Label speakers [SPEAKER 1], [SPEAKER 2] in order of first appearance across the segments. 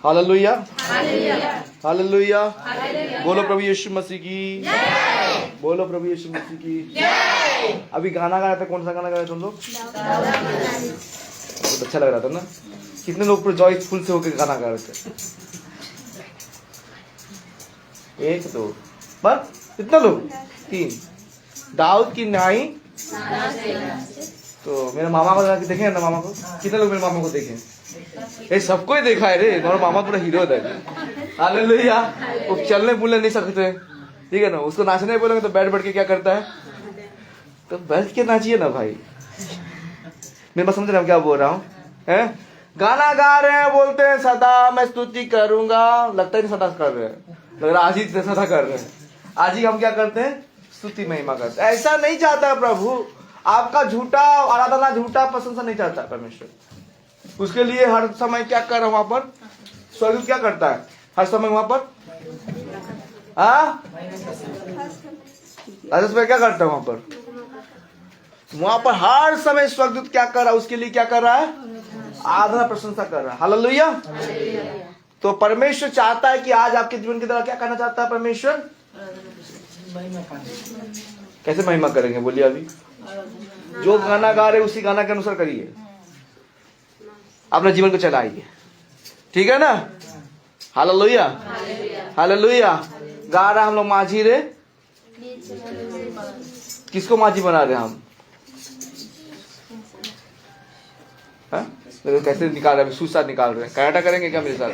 [SPEAKER 1] Hallelujah, hallelujah. बोलो प्रभु यीशु मसीह की, बोलो प्रभु यीशु मसीह की। अभी गाना गा रहे थे, कौन सा गाना गा रहे थे तुम लोग? बहुत अच्छा लग रहा था ना। कितने लोग पूरे जॉयफुल से होकर गाना गा रहे थे? एक दो बस, इतना लोग? 3। दाऊद की नाई। तो मेरे मामा को देखे ना, मामा को कितने लोग मेरे मामा को देखे? ये सबको ही देखा है रे, मेरा मामा पूरा हीरो है। हालेलुया। वो चलने बोलने नहीं सकते, ठीक है ना। उसको नाचने बोलेंगे तो बैठ के क्या करता है? तो बैठ के नाचिए ना भाई। मेरे बात समझ रहे हैं क्या बोल रहा हूँ? है गाना गा रहे हैं, बोलते हैं सदा मैं स्तुति करूंगा, लगता है नहीं सदा कर रहे हैं, लग रहा आज ही सदा कर रहे हैं। आज ही हम क्या करते हैं? स्तुति महिमा करते हैं। ऐसा नहीं चाहता प्रभु। आपका झूठा आराधना, झूठा प्रशंसा नहीं चाहता परमेश्वर। उसके लिए हर समय क्या कर रहा हूं वहां पर? स्वर्गदूत क्या करता है हर समय वहां पर? राजस्व क्या करता है वहां पर? वहां पर हर समय स्वर्गदूत क्या कर रहा है? उसके लिए क्या कर रहा है? आराधना प्रशंसा कर रहा है। हालेलुया। तो परमेश्वर चाहता है कि आज आपके जीवन की तरह क्या करना चाहता है परमेश्वर? कैसे महिमा करेंगे बोलिए? अभी जो गाना गा रहे उसी गाना के अनुसार करिए, अपने जीवन को चलाइए, ठीक है ना। Hallelujah, hallelujah. गा रहा हम लोग माझी रे, किसको माझी बना रहे हम? कैसे निकाल रहे हैं? सूसा निकाल रहे हैं। कराटा करेंगे क्या मेरे साथ?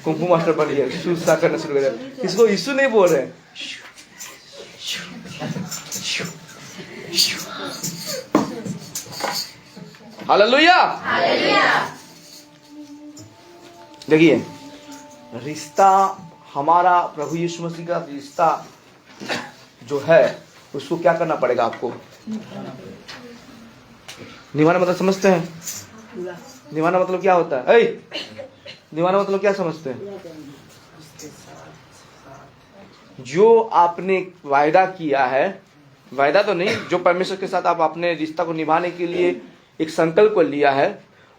[SPEAKER 1] कुंफू मास्टर बनिए, सूसा करना शुरू करें। इसको यीशु नहीं बोल रहे। हालेलुया। देखिए, रिश्ता हमारा प्रभु यीशु मसीह का रिश्ता जो है, उसको क्या करना पड़ेगा आपको? निभाना मतलब समझते हैं? निभाना मतलब क्या होता है? निभाना मतलब क्या समझते हैं? जो आपने वायदा किया है, वायदा तो नहीं, जो परमेश्वर के साथ आप अपने रिश्ता को निभाने के लिए एक संकल्प को लिया है,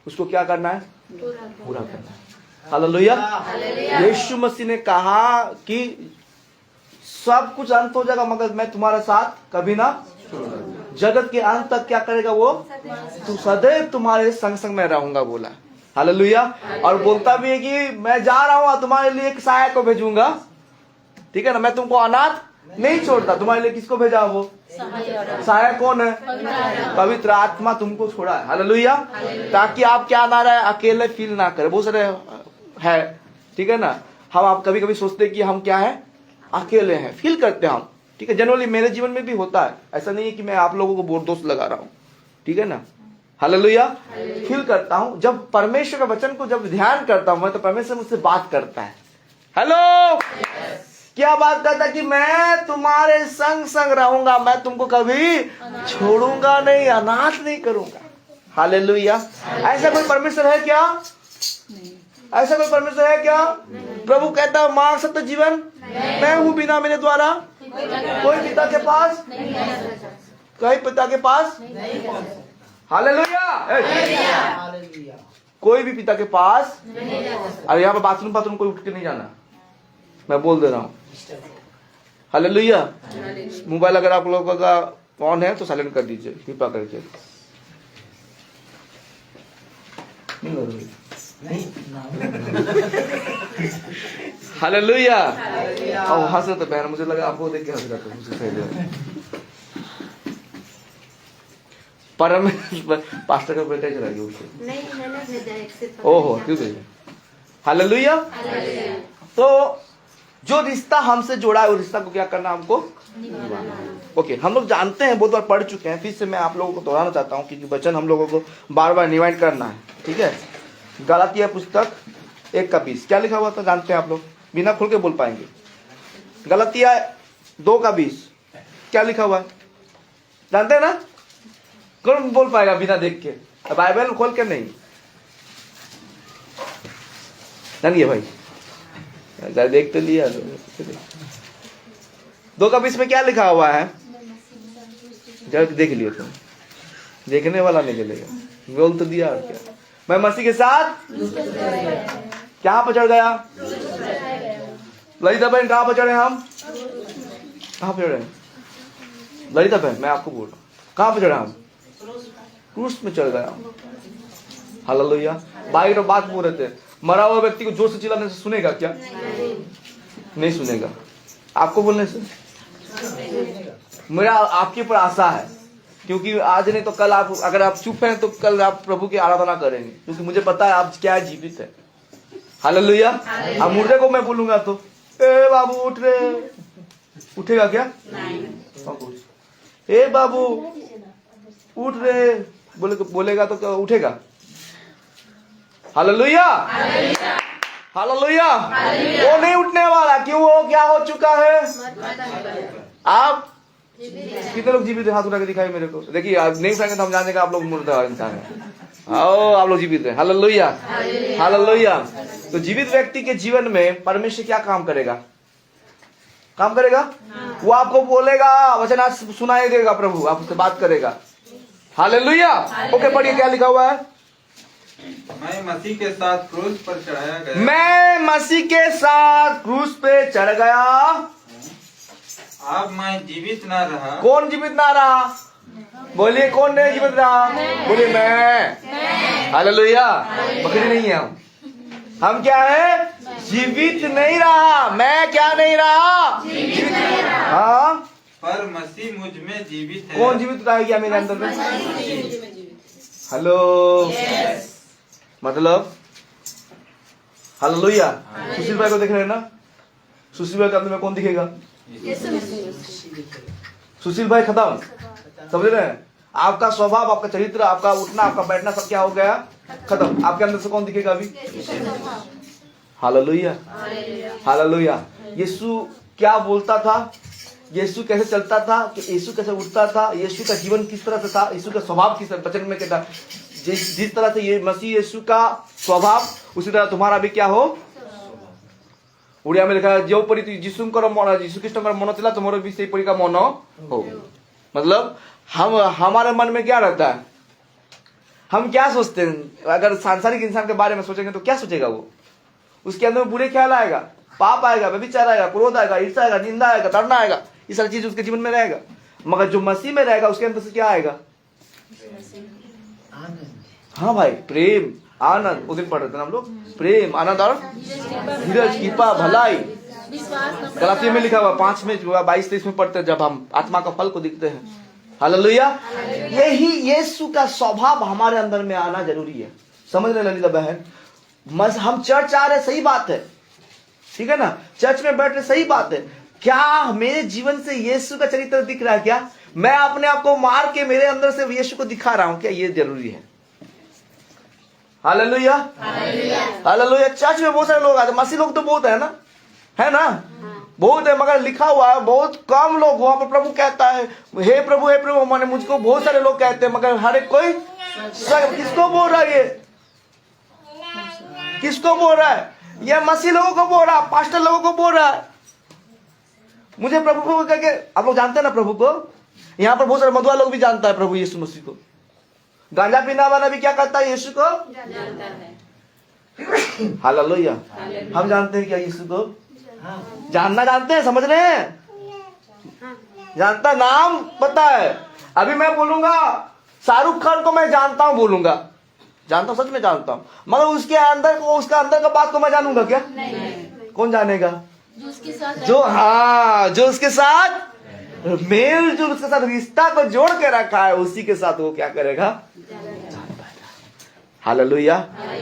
[SPEAKER 1] उसको क्या करना है? पूरा करना है। हालेलुया। यीशु मसीह ने कहा कि सब कुछ अंत हो जाएगा मगर मैं तुम्हारे साथ कभी ना, जगत के अंत तक क्या करेगा वो? तू सदैव तुम्हारे संग संग में रहूंगा बोला। हालेलुया। और बोलता भी है कि मैं जा रहा हूं तुम्हारे लिए एक सहायक को भेजूंगा, ठीक है ना। मैं तुमको अनाथ नहीं छोड़ता। तुम्हारे लिए किसको भेजा? वो सहायक कौन है? पवित्र आत्मा तुमको छोड़ा है। हालेलुया। ताकि आप क्या ना रहे, अकेले फील ना करें। बहुत सारे है, ठीक है ना। हम आप कभी कभी सोचते हैं कि हम क्या है? अकेले हैं, फील करते हैं हम, ठीक है। जनरली मेरे जीवन में भी होता है, ऐसा नहीं है कि मैं आप लोगों को बहुत दोष लगा रहा हूं, ठीक है ना। हालेलुया। फील करता हूं जब परमेश्वर का वचन को जब ध्यान करता हूं मैं, तो परमेश्वर मुझसे बात करता है। हेलो, क्या बात करता है? कि मैं तुम्हारे संग संग रहूंगा, मैं तुमको कभी छोड़ूंगा नहीं, अनाथ नहीं करूंगा। हालेलुया। ऐसा कोई परमेश्वर है क्या? ऐसा कोई परमेश्वर है क्या? प्रभु कहता है मांग सत्य जीवन मैं हूं, बिना मेरे द्वारा कोई पिता के पास, कोई पिता के पास। हालेलुया। कोई भी पिता के पास। अरे यहाँ पे बाथरूम कोई उठ के नहीं जाना, मैं बोल दे रहा हूँ। हालेलुया। मोबाइल अगर आप लोगों का ऑन है तो साइलेंट कर दीजिए कृपा करके। हालेलुया। और हंस रहे तो बहन, मुझे लगा आपको देख के हंस रहा था, मुझे सही लगा। परम पास्टर का बेटा चला गया उसको। नहीं, मैंने भेजा। ओहो, क्यों भेजा? हालेलुया। तो जो रिश्ता हमसे जोड़ा है, वो रिश्ता को क्या करना हमको? ओके, हम लोग जानते हैं, बहुत बार पढ़ चुके हैं, फिर से मैं आप लोगों को दोहराना चाहता हूँ क्योंकि वचन हम लोगों को बार बार रिवाइंड करना है, ठीक है। गलातिया पुस्तक 1:20 क्या लिखा हुआ था जानते हैं आप लोग? बिना खोल के बोल पाएंगे। गलातिया 2:20 क्या लिखा हुआ है जानते हैं ना? कौन बोल पाएगा बिना देख के? बाइबल खोल के नहीं, जानिए भाई, देख तो लिया। 2:20 में क्या लिखा हुआ है? जब देख लियो तुम, देखने वाला नहीं चलेगा, बोल तो दिया और क्या। मैं मसीह के साथ कहाँ पर चढ़ गया? ललिता बहन कहाँ पर चढ़े हम? कहाँ पर चढ़े? ललिता बहन मैं आपको बोल रहा हूँ, कहाँ पर चढ़े हम? क्रूस में चढ़ गया। हालेलुया। भाई तो बात बोल रहे थे, मरा हुआ व्यक्ति को जोर से चिल्लाने से सुनेगा क्या? नहीं सुनेगा। आपको बोलने से मेरा आपके ऊपर आशा है, क्योंकि आज नहीं तो कल आप, अगर आप चुप हैं तो कल आप प्रभु की आराधना करेंगे, क्योंकि मुझे पता है आप क्या जीवित है। हालेलुया। अब मुर्दे को मैं बोलूंगा तो ए बाबू उठ रे, उठेगा क्या? ए बाबू उठ रे बोलेगा तो क्या उठेगा? हालेलुया। हालेलुया। वो नहीं उठने वाला। क्यों? वो क्या हो चुका है? आप कितने लोग जीवित है? हाथ उठा के दिखाई मेरे को। देखिए नहीं उठाएंगे तो हम जाने का आप लोग मुर्दा इंसान है। आओ आप लोग जीवित है। हालेलुया। हालेलुया। तो जीवित व्यक्ति के जीवन में परमेश्वर क्या काम करेगा? काम करेगा। वो आपको बोलेगा, वचन आज सुनाई देगा, प्रभु आपसे बात करेगा। हालेलुया। ओके पढ़िए क्या लिखा हुआ है?
[SPEAKER 2] मैं मसीह के साथ क्रूस पर चढ़ाया गया।
[SPEAKER 1] मैं मसीह के साथ क्रूस पे चढ़ गया।
[SPEAKER 2] अब मैं जीवित ना रहा।
[SPEAKER 1] कौन जीवित ना रहा? बोलिए कौन नहीं जीवित रहा? बोलिए मैं। हालेलुया। बकरी नहीं है हम क्या है? जीवित नहीं रहा। मैं क्या नहीं रहा? जीवित नहीं रहा। हाँ,
[SPEAKER 2] पर मसीह मुझ में जीवित है।
[SPEAKER 1] कौन जीवित रह गया मेरे अंदर में? हेलो मतलब हालेलुया। सुशील भाई को देख रहे हैं ना? सुशील भाई के अंदर में कौन दिखेगा? सुशील भाई खत्म, समझ रहे हैं? आपका स्वभाव, आपका चरित्र, आपका उठना, आपका बैठना सब क्या हो गया? खत्म। आपके अंदर से कौन दिखेगा अभी? हालेलुया। हालेलुया। यीशु क्या बोलता था? यीशु कैसे चलता था? यीशु कैसे उठता था? यीशु का जीवन किस तरह से था? यीशु का स्वभाव किस तरह? वचन में कहता जिस तरह से ये मसीह यीशु का स्वभाव, उसी तरह तुम्हारा भी क्या हो? उड़िया में लिखा है जो परी यीशु कृष्ण मन चला तुम्हारे भी सही परी का मन हो। मतलब हम हमारे मन में क्या रहता है? हम क्या सोचते हैं? अगर सांसारिक इंसान के बारे में सोचेंगे तो क्या सोचेगा वो? उसके अंदर में बुरे ख्याल आएगा, पाप आएगा, व्यभिचार आएगा, क्रोध आएगा, ईर्ष्या आएगा, निंदा आएगा, डरना आएगा। ये सारी चीज उसके जीवन में रहेगा। मगर जो मसीह में रहेगा उसके अंदर से क्या आएगा? हाँ भाई, प्रेम, आनंद। उस दिन पढ़ रहे थे हम लोग, प्रेम, आनंद और धीरज, कृपा, भलाई। गलातियों में लिखा हुआ 5 में 22-23 में पढ़ते हैं, जब हम आत्मा का फल को दिखते हैं। हालेलुया। यही यीशु का स्वभाव हमारे अंदर में आना जरूरी है। समझ रहे ललिता बहन? हम चर्च आ रहे, सही बात है, ठीक है ना? चर्च में बैठ रहे, सही बात है। क्या मेरे जीवन से यीशु का चरित्र दिख रहा है? क्या मैं अपने आप को मार के मेरे अंदर से यीशु को दिखा रहा हूं? क्या ये जरूरी है? हालेलुया। हालेलुया। चर्च में बहुत सारे लोग आते, मसीह लोग तो बहुत है ना, है ना? बहुत है, मगर लिखा हुआ है बहुत कम लोग वहां पर प्रभु कहता है हे प्रभु माने मुझको बहुत सारे लोग कहते हैं, मगर हर एक कोई किसको बोल रहा है? ये किसको बोल रहा है? ये मसीह लोगों को बोल रहा है, पास्टर लोगों को बोल रहा है। मुझे प्रभु करके, आप लोग जानते हैं ना प्रभु को? यहाँ पर बहुत सारे मधुआ लोग भी जानता है प्रभु यीशु मसीह को। गांजा पीना वाला भी क्या करता है? यीशु को जानता है। हालेलुया। हम जानते हैं क्या यीशु को? जानना जानते हैं, समझ रहे हैं? जानता, नाम पता है। अभी मैं बोलूंगा शाहरुख खान को मैं जानता हूं, बोलूंगा जानता हूं, सच में जानता हूं, मगर उसके अंदर को, उसका अंदर का बात को मैं जानूंगा क्या? नहीं। कौन जानेगा? जो उसके साथ, जो उसके साथ मेल, जो उसके साथ रिश्ता को जोड़ के रखा है, उसी के साथ वो क्या करेगा? जान पाएगा। हालेलुया।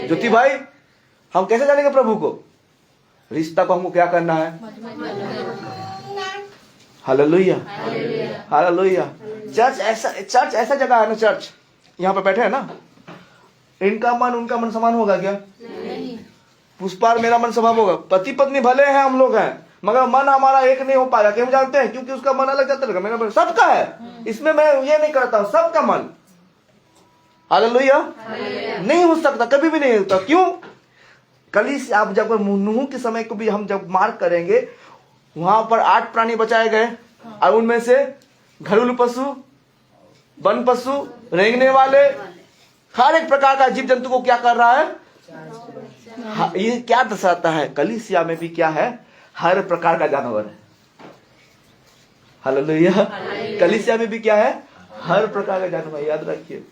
[SPEAKER 1] ज्योति भाई, हम कैसे जानेंगे प्रभु को? रिश्ता को हमको क्या करना है? हालेलुया। हालेलुया। चर्च ऐसा जगह है ना, चर्च यहाँ पे बैठे है ना, इनका मन उनका मन समान होगा क्या? नहीं। पुष्पार मेरा मन स्वभाव होगा। पति पत्नी भले हैं, हम लोग हैं, मगर मन हमारा एक नहीं हो पाएगा। क्यों जानते हैं? क्योंकि उसका मन अलग जाता रहेगा, मेरा मन सबका है। इसमें मैं ये नहीं करता हूं, सबका मन। हालेलुया। नहीं हो सकता, कभी भी नहीं होता। क्यों? कल से आप जब नूह के समय को भी हम जब मार्क करेंगे, वहां पर 8 प्राणी बचाए गए, और उनमें से घरेलू पशु, वन पशु, रेंगने वाले, हर एक प्रकार का जीव जंतु को क्या कर रहा है? ये क्या दर्शाता है? कलीसिया में भी क्या है? हर प्रकार का जानवर है। हालेलुया। कलीसिया में भी क्या है? हर प्रकार का जानवर। याद रखिए,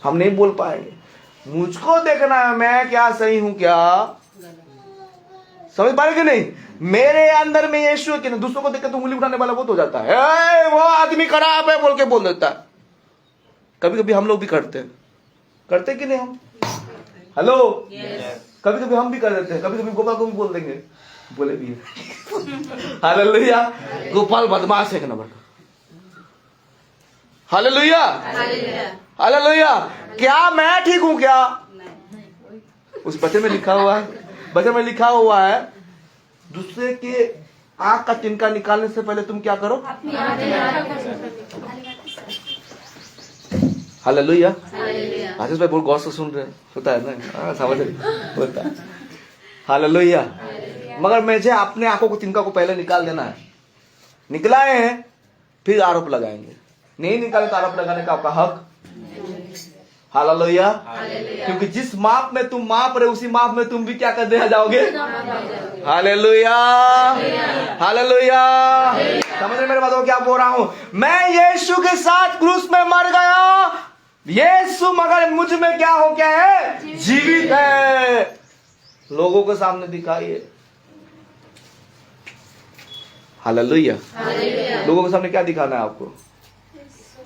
[SPEAKER 1] हम नहीं बोल पाएंगे मुझको देखना है मैं क्या सही हूं क्या, समझ पा रहे कि नहीं? मेरे अंदर में यीशु है कि नहीं? दूसरों को देख के तो उंगली उठाने वाला बहुत हो जाता है, वो आदमी खराब है बोल के बोल देता है। कभी कभी हम लोग भी करते कि नहीं हम? हेलो, कभी कभी हम भी कर देते हैं। कभी कभी गोपाल को भी बोल देंगे, बोले भी है। हालेलुया। गोपाल बदमाश है एक नंबर का। Hallelujah, hallelujah. क्या मैं ठीक हूं क्या? उस वचन में लिखा हुआ है, वचन में लिखा हुआ है, दूसरे के आंख का तिनका निकालने से पहले तुम क्या करो? हालेलुया। आशीष भाई बहुत गौर से सुन रहे हैं, होता है ना, समझ होता है। हालेलुया। मगर मुझे अपने आंखों को तिनका को पहले निकाल देना है। निकलाए हैं फिर आरोप लगाएंगे, नहीं निकाले तो आरोप लगाने का आपका हक। हालेलुया। क्योंकि जिस माप में तुम माप रहे उसी माप में तुम भी क्या कर दे जाओगे। Hallelujah, hallelujah. समझ रहे मेरे बातों को क्या बोल रहा हूं? मैं यीशु के साथ क्रूस में मर गया, यीशु मगर मुझ में क्या हो गया है? जीवित है। लोगों के सामने दिखाइए। हालेलुया। लोगों के सामने क्या दिखाना है आपको?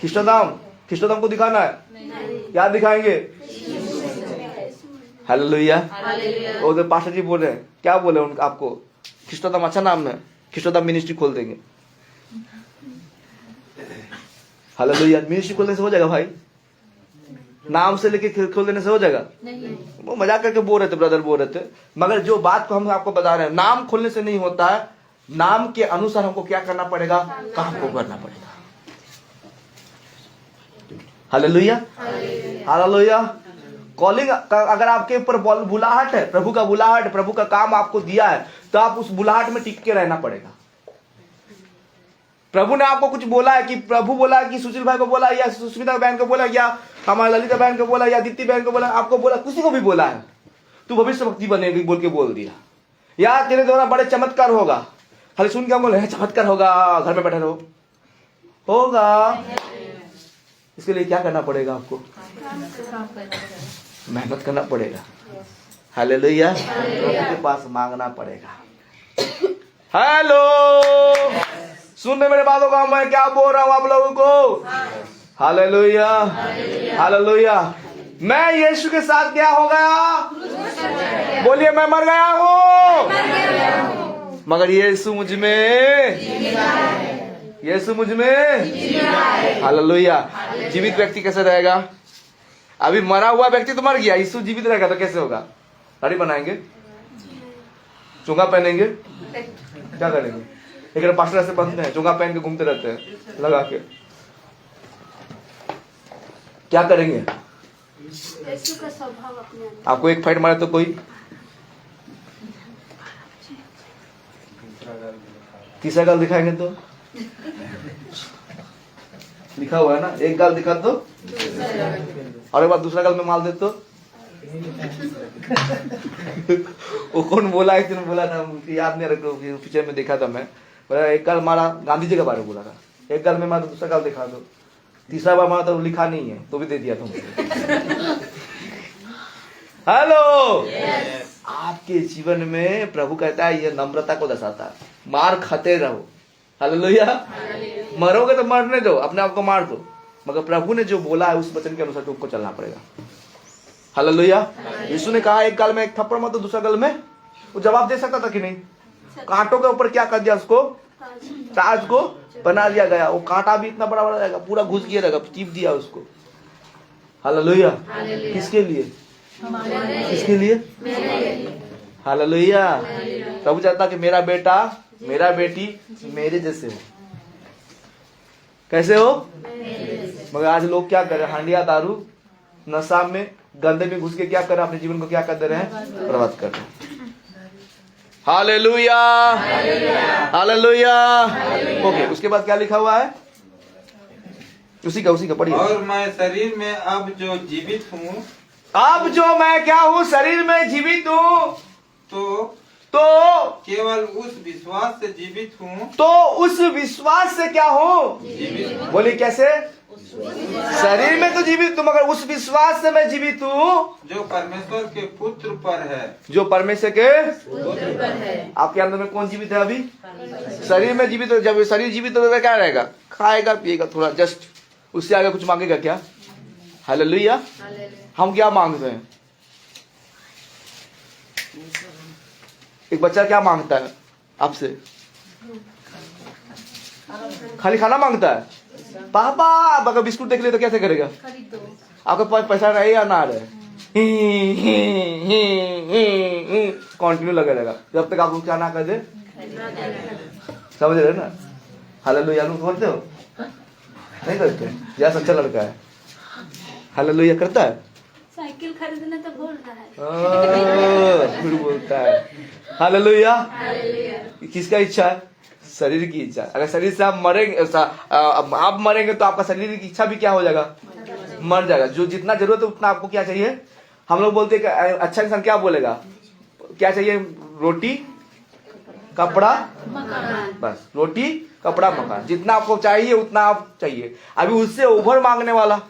[SPEAKER 1] खिष्टोदाम को दिखाना है? क्या दिखाएंगे? हालेलुया। वो तो पास्टर जी बोल रहे हैं, क्या बोले उनका आपको? खिष्टोदाम अच्छा नाम है, खिष्टोदाम मिनिस्ट्री खोल देंगे। हालेलुया। मिनिस्ट्री खोलने से हो जाएगा भाई? नाम से लेके खोल देने से हो जाएगा? वो मजाक करके बोल रहे थे, ब्रदर बोल रहे थे। मगर जो बात को हम आपको बता रहे हैं, नाम खोलने से नहीं होता है, नाम के अनुसार हमको क्या करना पड़ेगा? काम को करना पड़ेगा। Hallelujah, hallelujah. कॉलिंग अगर आपके ऊपर बुलाहट है, प्रभु का बुलाहट, प्रभु का काम आपको दिया है, तो आप उस बुलाहट में टिक के रहना पड़ेगा। प्रभु ने आपको कुछ बोला है कि प्रभु बोला कि सुशील भाई को बोला, या सुष्मिता बहन को बोला, या हमारे ललिता बहन को बोला, या दीप्ति बहन को बोला, आपको बोला, किसी को भी बोला है, तू भविष्य भक्ति बनेगी बोल के बोल दिया, या तेरे द्वारा बड़े चमत्कार होगा, खाली सुन के बोले चमत्कार होगा, घर में बैठे रहो, होगा। इसके लिए क्या करना पड़ेगा आपको? मेहनत करना पड़ेगा। हालेलुया। प्रभु के पास मांगना पड़ेगा। हेलो, सुन रहे मेरे बातों का? मैं क्या बोल रहा हूं आप लोगों को? Hallelujah, hallelujah. मैं यीशु के साथ क्या हो गया? बोलिए, मैं मर गया हूं, मगर यीशु मुझ में, यीशु मुझ में। हालेलुया। जीवित व्यक्ति कैसे रहेगा? अभी मरा हुआ व्यक्ति तो मर गया, यीशु जीवित रहेगा तो कैसे होगा? दाढ़ी बनाएंगे, चुंगा पहनेंगे, क्या करेंगे? एक पास्टर ऐसे बनते हैं, चुंगा पहन के घूमते रहते हैं लगा के, क्या करेंगे?
[SPEAKER 3] यीशु का स्वभाव अपने अंदर।
[SPEAKER 1] आपको एक फाइट मारे तो कोई तीसरा गाल दिखाएंगे तो लिखा हुआ है ना, एक गाल दिखा दो और एक बार दूसरा गाल में मार दे तो वो कौन बोला, एक दिन बोला ना, याद नहीं रखो, पिक्चर में देखा था मैं, बोला एक गाल मारा, गांधी जी के बारे में बोला था, एक गाल में मारा दूसरा गाल दिखा दो, तीसरा बार मारा तो लिखा नहीं है तो भी दे दिया तुमको। हेलो, आपके जीवन में प्रभु कहता है ये नम्रता को दर्शाता है, मार खाते रहो। हालेलुया। मरोगे तो मरने दो, अपने आप को मार दो, मगर प्रभु ने जो बोला है उस वचन के अनुसार तुमको चलना पड़ेगा। हालेलुया। यीशु ने कहा एक गाल में एक थप्पड़ मत दो, दूसरा गाल में, वो जवाब दे सकता था कि नहीं? कांटों के ऊपर क्या कर दिया उसको? ताज को बना दिया गया। वो कांटा भी इतना बड़ा बड़ा रहेगा, पूरा घुस गया रहेगा, टीप दिया उसको। हालेलुया। किसके लिए? किसके लिए? हालेलुया। प्रभु चाहता कि मेरा बेटा मेरा बेटी मेरे जैसे हो। कैसे हो? मगर आज लोग क्या कर रहे हैं? हांडिया दारू नशा में गंदे में घुस के क्या कर रहे हैं? अपने जीवन को क्या कर दे रहे हैं? बर्बाद कर रहे हैं। Hallelujah, hallelujah. ओके, उसके बाद क्या लिखा हुआ है? उसी का पढ़िए।
[SPEAKER 2] और मैं शरीर में अब जो जीवित हूँ
[SPEAKER 1] अब जो मैं क्या हूँ, शरीर में जीवित हूँ, तो
[SPEAKER 2] केवल उस विश्वास से जीवित हूँ,
[SPEAKER 1] तो उस विश्वास से क्या हूँ, बोलिए कैसे? शरीर में तो जीवित हूँ, मगर उस विश्वास से मैं जीवित हूँ
[SPEAKER 2] जो परमेश्वर के पुत्र पर है।
[SPEAKER 1] जो परमेश्वर के पुत्र पर है। आपके अंदर में कौन जीवित है अभी? शरीर में जीवित हो। जब शरीर जीवित होगा क्या रहेगा? खाएगा पिएगा थोड़ा, जस्ट उससे आगे कुछ मांगेगा क्या? हालेलुया। हम क्या मांगते हैं? एक बच्चा क्या मांगता है आपसे? खाली खाना मांगता है। पापा अगर बिस्कुट देख ले तो कैसे करेगा? आपके पास पैसा रहे या ना रहे, कंटिन्यू लगे रहेगा जब तक आप क्या ना कर दे। समझ रहे ना? हालेलुया करते हो? नहीं करते? जैसा अच्छा लड़का है हालेलुया करता है।
[SPEAKER 3] साइकिल खरीदने तो बोल रहा है,
[SPEAKER 1] फिर बोलता है हालेलुया। किसका इच्छा है? शरीर की इच्छा। अगर शरीर से आप मरेंगे, आप मरेंगे तो आपका शरीर की इच्छा भी क्या हो जाएगा? मर जाएगा। जो जितना जरूरत है उतना आपको क्या चाहिए? हम लोग बोलते हैं कि अच्छा इंसान क्या बोलेगा? क्या चाहिए? रोटी कपड़ा बस। रोटी कपड़ा मकान, जितना आपको चाहिए उतना आप चाहिए। अभी उससे ओवर मांगने वाला,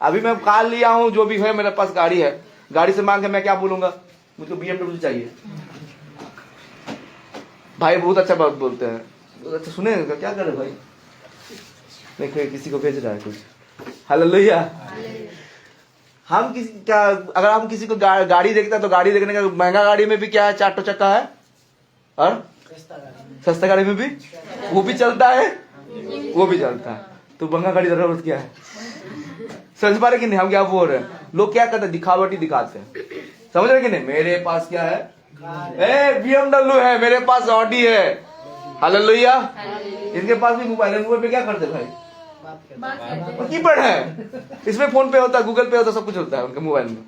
[SPEAKER 1] अभी मैं कार लिया हूं, जो भी है मेरे पास गाड़ी है, गाड़ी से मांग के मैं क्या बोलूंगा? मुझको BMW चाहिए। भाई बहुत अच्छा बात बोलते हैं। अच्छा सुने क्या कर रहे भाई? देखिए किसी को भेज रहा है कुछ। हालेलुया। हम किसी क्या, अगर हम किसी को गाड़ी देखते हैं तो गाड़ी देखने का, महंगा गाड़ी में भी क्या है? 4 चक्का है, और सस्ता गाड़ी में भी वो भी चलता है, वो भी चलता है। तो महंगा गाड़ी जरूरत क्या है? समझ पा रहे कि नहीं हम क्या बोल रहे हैं? लोग क्या करते हैं? दिखावटी दिखाते हैं। समझ रहे कि नहीं? मेरे पास क्या है? BMW है, मेरे पास ऑडी है। हालेलुया। इनके पास भी मोबाइल है। मोबाइल पे क्या करते भाई? कीपैड है, इसमें फोन पे होता है, गूगल पे होता है, सब कुछ होता है उनके मोबाइल में।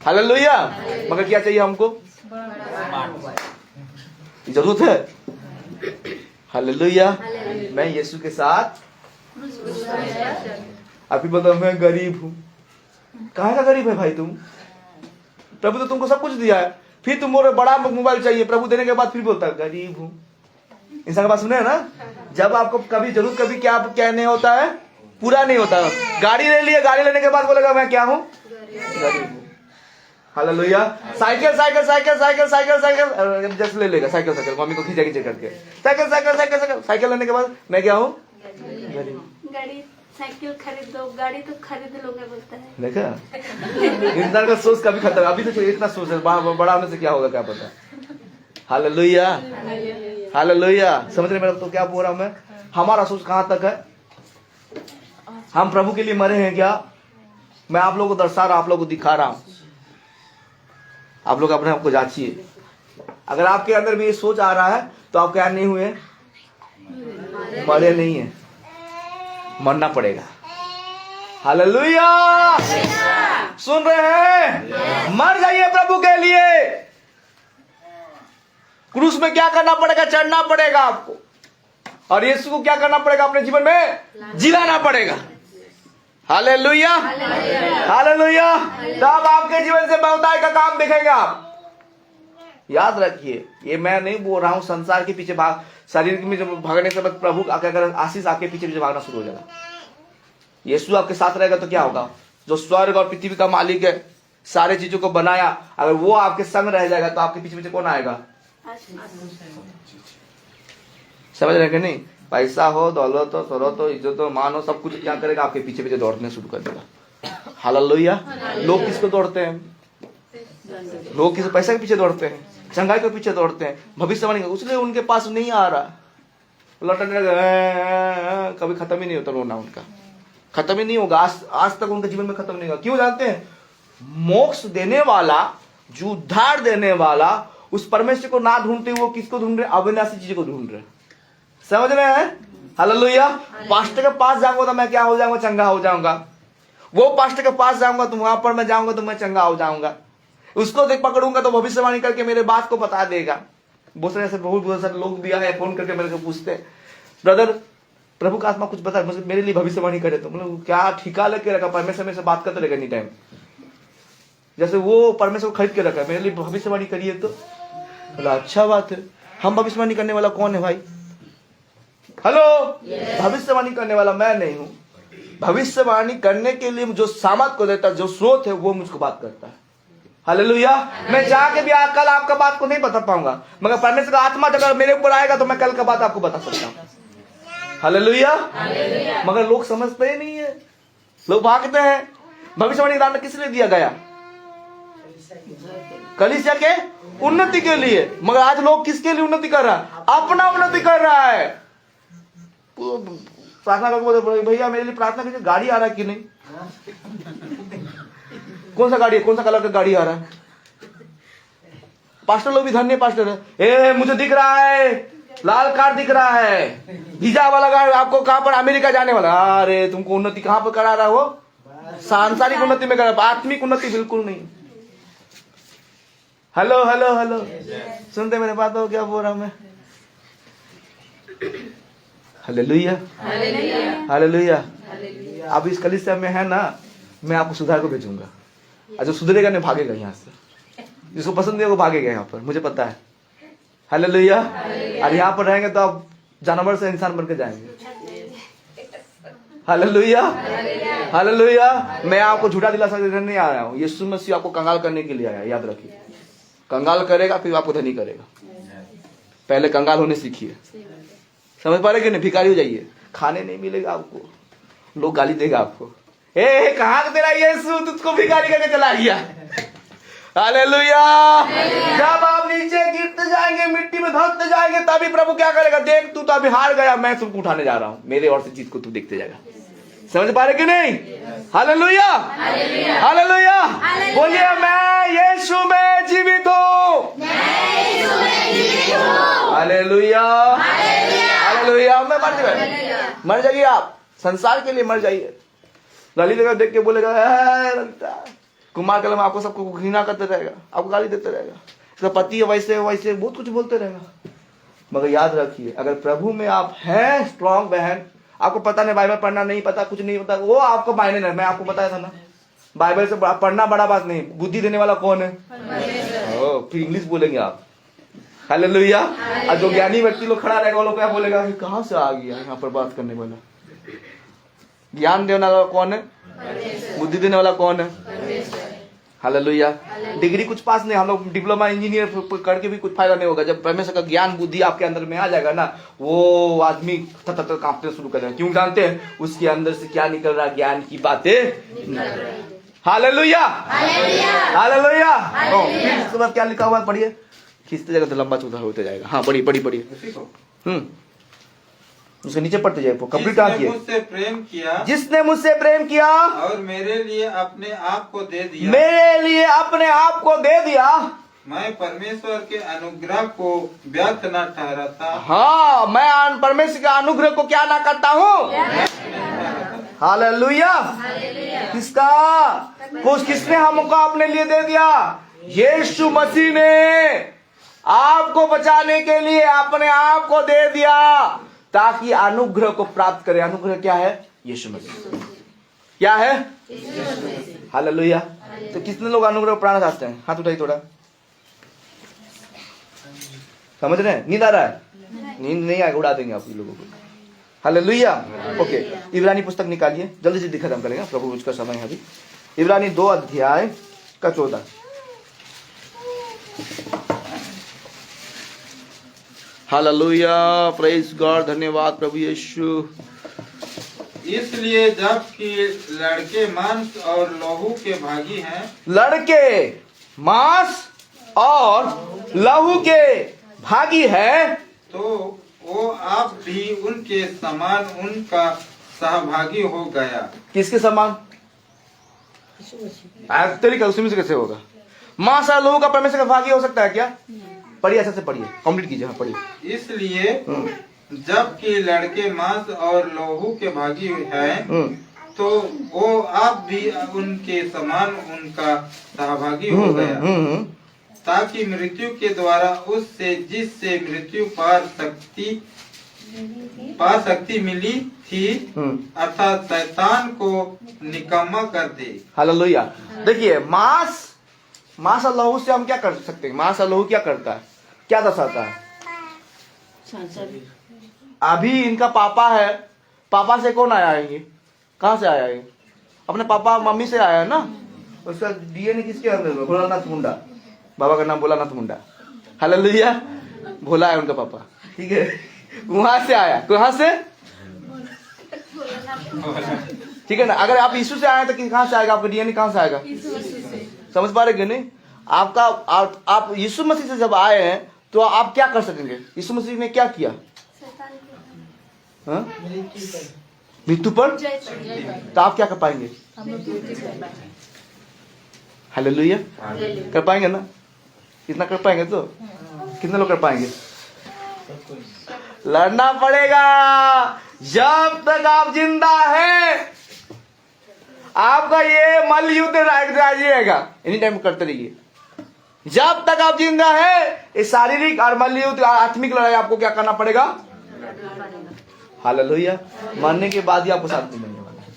[SPEAKER 1] हालेलुया। मगर क्या चाहिए हमको? जरूरत है। हालेलुया। मैं यीशु के साथ। अभी बताओ मैं गरीब हूँ। कहाँ का गरीब है भाई तुम? प्रभु तो तुमको सब कुछ दिया है, फिर तुम बोल रहे बड़ा मोबाइल चाहिए। प्रभु देने के बाद फिर बोलता है गरीब हूँ। इंसान के पास सुने है ना? जब आपको कभी जरूरत कभी क्या नहीं होता है? पूरा नहीं होता है। गाड़ी ले लिया, गाड़ी लेने के बाद बोलेगा मैं क्या हूँ? गरीब हूँ। Hallelujah. Cycle cycle cycle cycle cycle cycle just ले लेगा, साइकिल साइकिल मम्मी को खींचा खींचे करके cycle cycle cycle cycle cycle लेने के बाद मैं क्या हूँ? गरीब।
[SPEAKER 3] गाड़ी साइकिल खरीद दो, गाड़ी तो खरीद लोगे बोलता है।
[SPEAKER 1] देखा इंसान का सोच कभी खत्म। अभी तो इतना सोच है, बड़ा होने से क्या होगा क्या पता। हालेलुया। हालेलुया। समझ रहे मेरा तो क्या बोल रहा हूं मैं? हमारा सोच कहां तक है? हम प्रभु के लिए मरे हैं क्या? मैं आप लोगों को दर्शा रहा, आप लोगों को दिखा रहा हूं। आप लोग अपने आप को जांचिए। अगर आपके अंदर भी ये सोच आ रहा है तो आप क्या नहीं हुए? मरे नहीं है, मरना पड़ेगा। हालेलुया। सुन रहे हैं? मर जाइए प्रभु के लिए। क्रूस में क्या करना पड़ेगा? चढ़ना पड़ेगा आपको। और यीशु को क्या करना पड़ेगा? अपने जीवन में जिलाना पड़ेगा। हालेलुया। हालेलुया। तब आपके जीवन से बहुतायत का काम दिखेगा। याद रखिए, ये मैं नहीं बोल रहा हूं संसार के पीछे भाग, शरीर में जब भागने के बाद प्रभु अगर आशीष आपके पीछे पीछे भागना शुरू हो जाएगा। यीशु आपके साथ रहेगा तो क्या होगा? जो स्वर्ग और पृथ्वी का मालिक है, सारे चीजों को बनाया, अगर वो आपके संग रह जाएगा तो आपके पीछे पीछे कौन आएगा? समझ रहे कि नहीं? पैसा हो, दौलत हो, शोहरत हो, इज्जत हो, मान हो, सब कुछ क्या करेगा? आपके पीछे पीछे दौड़ने शुरू कर देगा। हालेलुया। लोग किसको दौड़ते हैं? लोग किस पैसे के पीछे दौड़ते हैं, चंगाई के पीछे दौड़ते हैं, भविष्यवाणी के, उसलिए उनके पास नहीं आ रहा। लौटने कभी खत्म ही नहीं होता रोना उनका, खत्म ही नहीं होगा। आज तक उनके जीवन में खत्म नहीं होगा। क्यों जानते हैं? मोक्ष देने वाला, जो उद्धार देने वाला, उस परमेश्वर को ना ढूंढते वो किसको ढूंढ रहे? अविनाशी चीजों को ढूंढ रहे। समझ रहे हैं? हालेलुया। पास्टर के पास जाऊंगा तो मैं क्या हो जाऊंगा? चंगा हो जाऊंगा। वो पास्टर के पास जाऊंगा तो वहां पर मैं जाऊंगा तो मैं चंगा हो जाऊंगा। उसको देख पकड़ूंगा तो भविष्यवाणी करके मेरे बात को बता देगा। बहुत सारे ऐसे बहुत सारे लोग भी आए, फोन करके मेरे को पूछते, ब्रदर प्रभु का आत्मा कुछ बता, मेरे लिए भविष्यवाणी करे। तो मतलब क्या ठिका लेके रखा? परमेश्वर में से बात करते रहेगा एनी टाइम। जैसे वो परमेश्वर को खरीद के रखा है, मेरे लिए भविष्यवाणी करिए तो बोला अच्छा बात है। हम भविष्यवाणी करने वाला कौन है भाई? हेलो, भविष्यवाणी करने वाला मैं नहीं हूं। भविष्यवाणी करने के लिए जो सामर्थ को देता है, जो स्रोत है, वो मुझको बात करता है। हालेलुया। मैं जाके भी कल आपका बात को नहीं बता पाऊंगा, मगर परमेश्वर का आत्मा अगर मेरे ऊपर आएगा तो मैं कल का बात आपको बता सकता हूँ। हालेलुया। मगर लोग समझते ही नहीं है, लोग भागते हैं। भविष्यवाणी दान किस लिए दिया गया? कलीसिया के उन्नति के लिए। मगर आज लोग किसके लिए उन्नति कर रहा है? अपना उन्नति कर रहा है। प्रार्थना करके बोलते भैया मेरे लिए प्रार्थना कीजिए, गाड़ी आ रहा है कि नहीं? कौन सा गाड़ी है, कौन सा कलर का गाड़ी आ रहा है? पास्टर लोग भी धन्य पास्टर है, ए मुझे दिख रहा है लाल कार दिख रहा है, वीजा वाला गाड़ी, आपको कहां पर? अमेरिका जाने वाला। अरे तुमको उन्नति कहां पर करा रहा है? वो सांसारिक उन्नति में करा, आत्मिक उन्नति बिल्कुल नहीं। हेलो हेलो हेलो, सुनते मेरे बात हो क्या बोल रहा हूं मैं? Hallelujah hallelujah. अब इस कलीसिया में है ना, मैं आपको सुधार को भेजूंगा, और जो सुधरेगा नहीं भागेगा यहाँ से, जिसको पसंद है वो भागेगा यहाँ पर, मुझे पता है। हालेलुया। और यहाँ पर रहेंगे तो आप जानवर से इंसान बनकर जाएंगे। Hallelujah hallelujah. मैं आपको झूठा दिलासा देने नहीं आ रहा हूँ, यीशु मसीह आपको कंगाल करने के लिए आया, याद रखिए। कंगाल करेगा फिर आपको धनी करेगा, पहले कंगाल होने सीखिए। समझ पा रहे कि नहीं? भिखारी हो जाइए, खाने नहीं मिलेगा आपको, लोग गाली देगा आपको, ए कहां तेरा यीशु तुझको भिखारी करके चला गया। हालेलुया। जब आप नीचे गिरते जाएंगे, मिट्टी में धंसते जाएंगे, तभी प्रभु क्या करेगा? देख तू तो अभी हार गया, मैं तुमको उठाने जा रहा हूं, मेरे और से चीज को तू देखते जाएगा। समझ पा रहे कि नहीं? Hallelujah hallelujah. बोलिए मैं यीशु में जीवित हूं। Hallelujah hallelujah. मैं मर जाइए, आप संसार के लिए मर जाइए। ललिता देख के बोलेगा ललिता, कुमार कलम आपको सबको घृणा करते रहेगा, आपको गाली देते रहेगा, इसका पति वैसे वैसे बहुत कुछ बोलते रहेगा। मगर याद रखिए, अगर प्रभु में आप हैं स्ट्रॉन्ग बहन, आपको पता नहीं बाइबल पढ़ना नहीं पता, कुछ नहीं पता, वो आपको मायने नहीं। मैं आपको बताया था ना, बाइबल से पढ़ना बड़ा बात नहीं, बुद्धि देने वाला कौन है? फिर इंग्लिश बोलेंगे आप। हालेलुया। और जो ज्ञानी व्यक्ति लोग खड़ा रहेगा, वो लोग क्या बोलेगा? कहां से आ गया यहाँ पर बात करने वाला? ज्ञान देने वाला कौन है? बुद्धि देने वाला कौन है? हालेलुया। डिग्री कुछ पास नहीं, हम लोग डिप्लोमा इंजीनियर करके भी कुछ फायदा नहीं होगा। जब परमेश्वर का ज्ञान बुद्धि आपके अंदर में आ जाएगा ना, वो आदमी थर कांपने शुरू कर देगा। क्यों? जानते हैं उसके अंदर से क्या निकल रहा? ज्ञान की बातें। Hallelujah hallelujah. उसके बाद क्या लिखा हुआ है? पढ़िए, खींचते जाएगा तो लंबा चौड़ा होते जाएगा। हाँ पढ़िए पढ़िए पढ़िए। उसके नीचे पढ़ते जाए, कंप्लीट
[SPEAKER 2] जिसने मुझसे प्रेम किया,
[SPEAKER 1] जिसने मुझसे प्रेम किया
[SPEAKER 2] और मेरे लिए अपने आप को दे दिया,
[SPEAKER 1] मेरे लिए अपने आप को दे दिया,
[SPEAKER 2] मैं परमेश्वर के अनुग्रह को व्यर्थ न ठहराता।
[SPEAKER 1] हाँ, मैं परमेश्वर के अनुग्रह को क्या ना करता हूँ? हालेलुया। किसका? कुछ किसने हमको अपने लिए दे दिया? यीशु मसीह ने आपको बचाने के लिए अपने आप को दे दिया, ताकि अनुग्रह को प्राप्त करें। अनुग्रह क्या है? यीशु मसीह। क्या है? हालेलुया। तो कितने लोग अनुग्रह पाना चाहते हैं? हाथ उठाइए थोड़ा। समझ रहे हैं? नींद आ रहा है? नींद नहीं आएगा, उड़ा देंगे आप लोगों को। हालेलुया। ओके, इब्रानी पुस्तक निकालिए, जल्दी से खत्म करेंगे, प्रभु उसका समय है अभी। इब्रानी 2 अध्याय का 14। हालेलुया, प्रेज गॉड, धन्यवाद प्रभु यीशु।
[SPEAKER 2] इसलिए जबकि लड़के मांस और लहू के भागी हैं,
[SPEAKER 1] लड़के मांस और लहू के भागी है,
[SPEAKER 2] तो वो आप भी उनके समान उनका सहभागी हो गया।
[SPEAKER 1] किसके समान? तरीका उसमें से कैसे होगा? मांस और लहू का परमेश्वर का भागी हो सकता है क्या? पढ़िए, ऐसे से पढ़िए, कंप्लीट कीजिए। हाँ पढ़िए।
[SPEAKER 2] इसलिए जबकि लड़के मांस और लहू के भागी हैं, तो वो आप भी उनके समान उनका सहभागी हो गया, ताकि मृत्यु के द्वारा उससे जिससे मृत्यु पार शक्ति मिली थी, अर्थात शैतान को निकम्मा कर दे।
[SPEAKER 1] हालेलुया। देखिए, मांस मास और लहू से हम क्या कर सकते हैं? मास और लहू क्या करता है, क्या दर्शाता है? अभी इनका पापा है, पापा से कौन आया है? ये कहाँ से आया है? अपने पापा मम्मी से आया है ना। उसका डीएनए किसके अंदर है? भोलानाथ मुंडा, बाबा का नाम भोलानाथ मुंडा। हालेलुया, भोला है उनका पापा, ठीक है। वहां से आया, कहाँ से? ठीक है ना। अगर आप यीशु से आए तो कहाँ से आएगा? आपका डीएनए कहाँ से आएगा? समझ पा रहे कि नहीं? आपका आप यीशु मसीह से जब आए हैं तो आप क्या कर सकेंगे? यीशु मसीह ने क्या किया? मृत्यु पर, तो आप क्या कर पाएंगे? हालेलुया, कर पाएंगे ना? इतना कर पाएंगे तो कितने लोग कर पाएंगे? लड़ना पड़ेगा। जब तक आप जिंदा हैं आपका ये मल युद्ध जारी रहेगा, एनी टाइम करते रहिए। जब तक आप जिंदा है ये शारीरिक और मल युद्ध आत्मिक लड़ाई आपको क्या करना पड़ेगा? हालेलुया। मरने के बाद ही आपको शांति मिलने वाला है।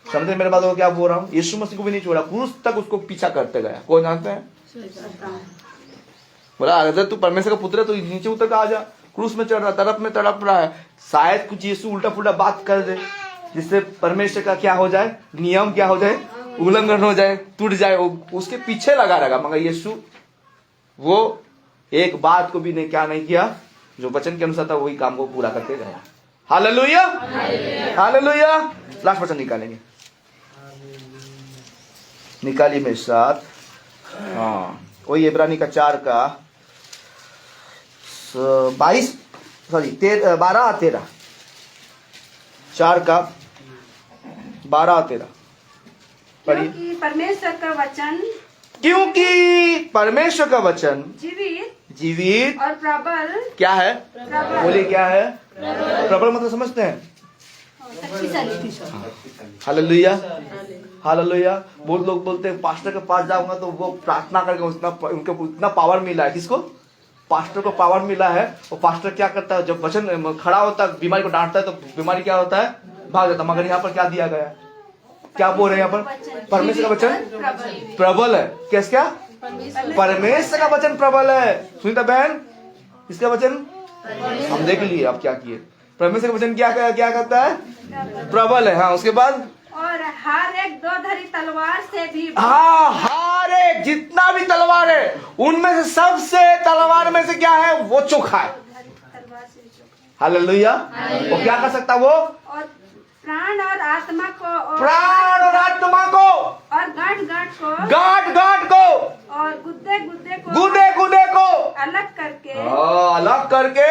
[SPEAKER 1] समझे मेरे बात को क्या बोल रहा हूँ? यीशु मसीह को भी नहीं छोड़ा, क्रूस तक उसको पीछा करते गया। कौन जानते हैं? बोला अगर तू परमेश्वर का पुत्र है तो नीचे उतर कर आ जा। क्रूस में चढ़ रहा, तरफ में तड़प रहा है, शायद कुछ यीशु उल्टा पुल्टा बात कर दे जिससे परमेश्वर का क्या हो जाए, नियम क्या हो जाए, उल्लंघन हो जाए, टूट जाए। उसके पीछे लगा रहेगा। मगर यीशु वो एक बात को भी क्या नहीं किया, जो वचन के अनुसार था वही काम को पूरा करते गया। Hallelujah, hallelujah. लास्ट वचन निकालेंगे, निकालिए मेरे साथ। हाँ, वही इब्रानी का 4 का 12 और 13, 4 का 12 और 13 पढ़िए।
[SPEAKER 4] क्योंकि परमेश्वर का वचन
[SPEAKER 1] जीवित
[SPEAKER 4] और प्रबल
[SPEAKER 1] क्या है? बोलिए क्या है? प्रबल मतलब समझते हैं? Hallelujah, hallelujah. बहुत लोग बोलते हैं पास्टर के पास जाऊंगा तो वो प्रार्थना करके उनको उतना पावर मिला है। किसको? पास्टर को पावर मिला है। और पास्टर क्या करता है, जब वचन खड़ा होता है, बीमारी को डांटता है तो बीमारी क्या होता है? भाग जाता। मगर यहाँ पर क्या दिया गया है? क्या बोल रहे हैं यहाँ पर? परमेश्वर का वचन प्रबल है। क्या? परमेश्वर का वचन प्रबल है। सुनीता बहन, इसका वचन हम देख लिए। आप क्या किए? परमेश्वर का वचन क्या करता है? प्रबल है। हाँ, उसके बाद
[SPEAKER 4] और हर एक 2 धारी तलवार से भी,
[SPEAKER 1] हाँ, हर एक जितना भी तलवार है उनमें से सबसे तलवार में से क्या है? वो चोखा है। हालेलुया। वो क्या कर सकता? वो
[SPEAKER 4] और प्राण और आत्मा को, और
[SPEAKER 1] गांठ को
[SPEAKER 4] और गुद्दे को
[SPEAKER 1] अलग करके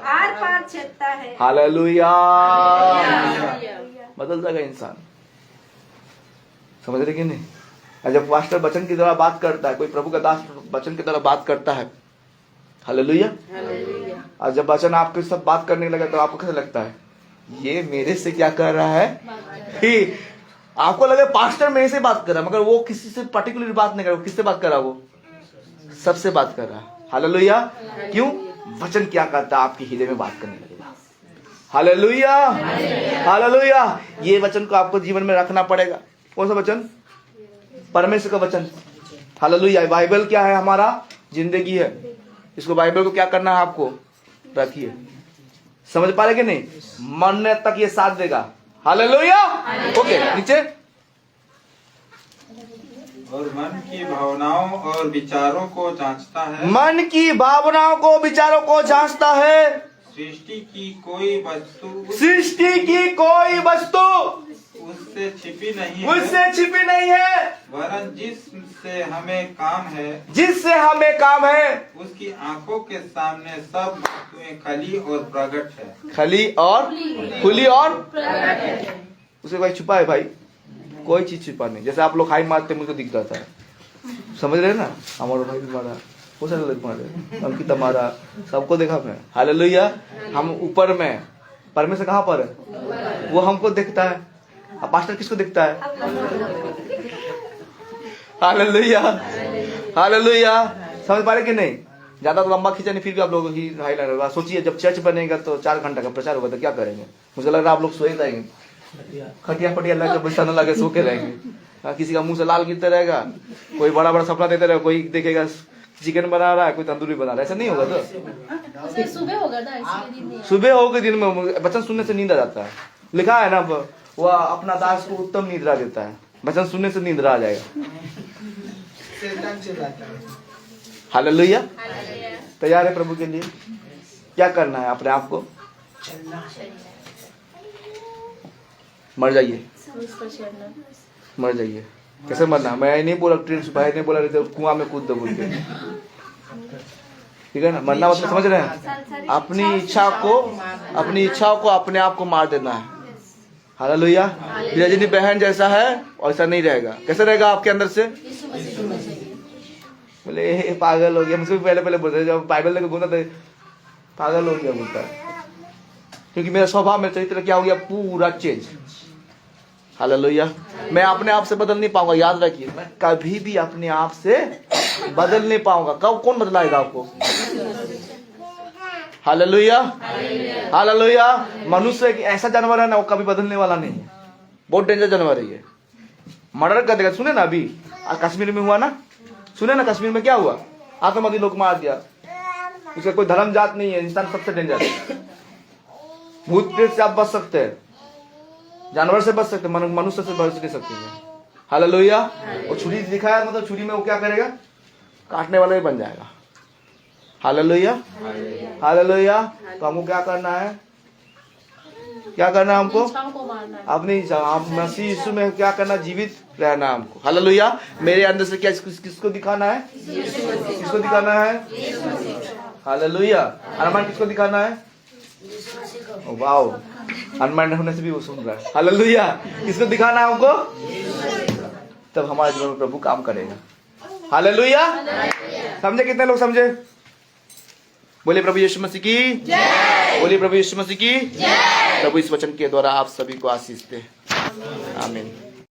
[SPEAKER 4] आर पार छेदता है।
[SPEAKER 1] हालेलुया। बदल जाएगा इंसान। समझ रहे कि नहीं? और जब पास्टर वचन की तरह बात करता है, कोई प्रभु का दास वचन की तरह बात करता है, हालेलुया, और जब वचन आपके साथ बात करने लगा तो आपको कैसा लगता है? ये मेरे से क्या कर रहा है? आपको लगे पास्टर मेरे से बात कर रहा है, मगर वो किसी से पर्टिकुलर बात नहीं कर रहा। किससे बात कर रहा है? वो सबसे बात कर रहा है। हालेलुया। क्यों? वचन क्या करता है? आपके हृदय में बात करने लगेगा। Hallelujah, hallelujah. ये वचन को आपको जीवन में रखना पड़ेगा। कौन सा वचन? परमेश्वर का वचन। हालेलुया। बाइबल क्या है? हमारा जिंदगी है। इसको बाइबल को क्या करना है? आपको रखिए। समझ पा रहे कि नहीं? मरने तक ये साथ देगा। हालेलुया। ओके, नीचे।
[SPEAKER 2] और मन की भावनाओं और विचारों को जांचता है।
[SPEAKER 1] मन की भावनाओं को, विचारों को जांचता है।
[SPEAKER 2] सृष्टि की कोई वस्तु उससे छिपी नहीं है। वरन जिससे हमें काम है उसकी आंखों के सामने सब वस्तुएं खुली और प्रकट है।
[SPEAKER 1] खुली और उसे भाई छुपा है? भाई कोई चीज छुपा नहीं। जैसे आप लोग हाई मारते मुझको दिख जाता है। समझ रहे ना? हमारा भाई भी मारा, वो सारे लोग मारे, अंकिता मारा, सबको देखा मैं। हालेलुया। हम ऊपर में, परमेश्वर कहाँ पर है? वो हमको देखता है। अब पास्टर किसको देखता है? Hallelujah, hallelujah. समझ पा रहे कि नहीं? ज्यादा तो लंबा खींचा नहीं, फिर भी आप लोग ही हाईलाइट। सोचिए जब चर्च बनेगा तो 4 घंटा का प्रचार होगा तो क्या करेंगे? मुझे लग रहा है आप लोग सोए जाएंगे, खटिया पटिया लगे, बिछाने लगे, सो के रहेंगे। हाँ, किसी का मुंह से लाल गिरता रहेगा, कोई बड़ा बड़ा सपना देता रहेगा, कोई देखेगा चिकन बना रहा है, कोई तंदूरी बना रहा है, ऐसा नहीं होगा। तो
[SPEAKER 3] सुबह होगा ना, इसलिए दिन
[SPEAKER 1] सुबह हो के दिन में वचन सुनने से नींद आ जाता है। लिखा है ना, वह अपना दास को उत्तम निद्रा देता है, वचन सुनने से निद्रा आ जाएगा। हालेलुया। तैयार है प्रभु के लिए? क्या करना है? अपने आप को मर जाइए, मर जाइए। कैसे मरना? मैं नहीं बोला ट्रेन से भाई नहीं बोला कुआं में कूद दो बोल के, ठीक है ना? मरना मतलब समझ रहे हैं? अपनी इच्छा को, अपनी इच्छाओं को, अपने आप को मार देना है। हालेलुया। रजनी बहन जैसा है वैसा नहीं रहेगा। कैसे रहेगा आपके अंदर से? बोले पागल हो गया, मुझसे भी पहले बोलते जब बाइबल लेकर घूमता था, पागल हो गया बोलता है, क्योंकि मेरा स्वभाव, मेरा चरित्र क्या हो गया? पूरा चेंज। हालेलुया। मैं अपने आप से बदल नहीं पाऊंगा, याद रखिए, मैं कभी भी अपने आप से बदल नहीं पाऊंगा। कब? कौन बदलाएगा आपको? Hallelujah, hallelujah. मनुष्य एक ऐसा जानवर है ना, वो कभी बदलने वाला नहीं है, बहुत डेंजर जानवर है ये, मर्डर कर देगा। सुने ना अभी कश्मीर में हुआ ना, सुने ना कश्मीर में क्या हुआ? आतंकवादी लोग मार दिया, उसका कोई धर्म जात नहीं है, इंसान सबसे डेंजर है। भूत प्रेत से आप बच सकते हैं, जानवर से बच सकते हैं, मनुष्य से बच नहीं सकते हैं। हालेलुया। वो छुरी दिखाया, मतलब छुरी में वो क्या करेगा? काटने वाला ही बन जाएगा। Hallelujah, hallelujah. तो हमको क्या करना है? क्या करना है हमको? अपनी मसीह यीशु में क्या करना? जीवित रहना हमको। हालेलुया। मेरे अंदर से क्या किसको दिखाना है? किसको दिखाना है? हालेलुया। अनुमान किसको दिखाना है? वाओ, अनुमान होने से भी वो सुन रहा है। हालेलुया। किसको दिखाना है हमको? तब हमारे जीवन में प्रभु काम करेगा। हालेलुया। समझे? कितने लोग समझे? बोले प्रभु यीशु मसीह की जय। बोले प्रभु यीशु मसीह की जय। प्रभु इस वचन के द्वारा आप सभी को आशीष दे। आमीन।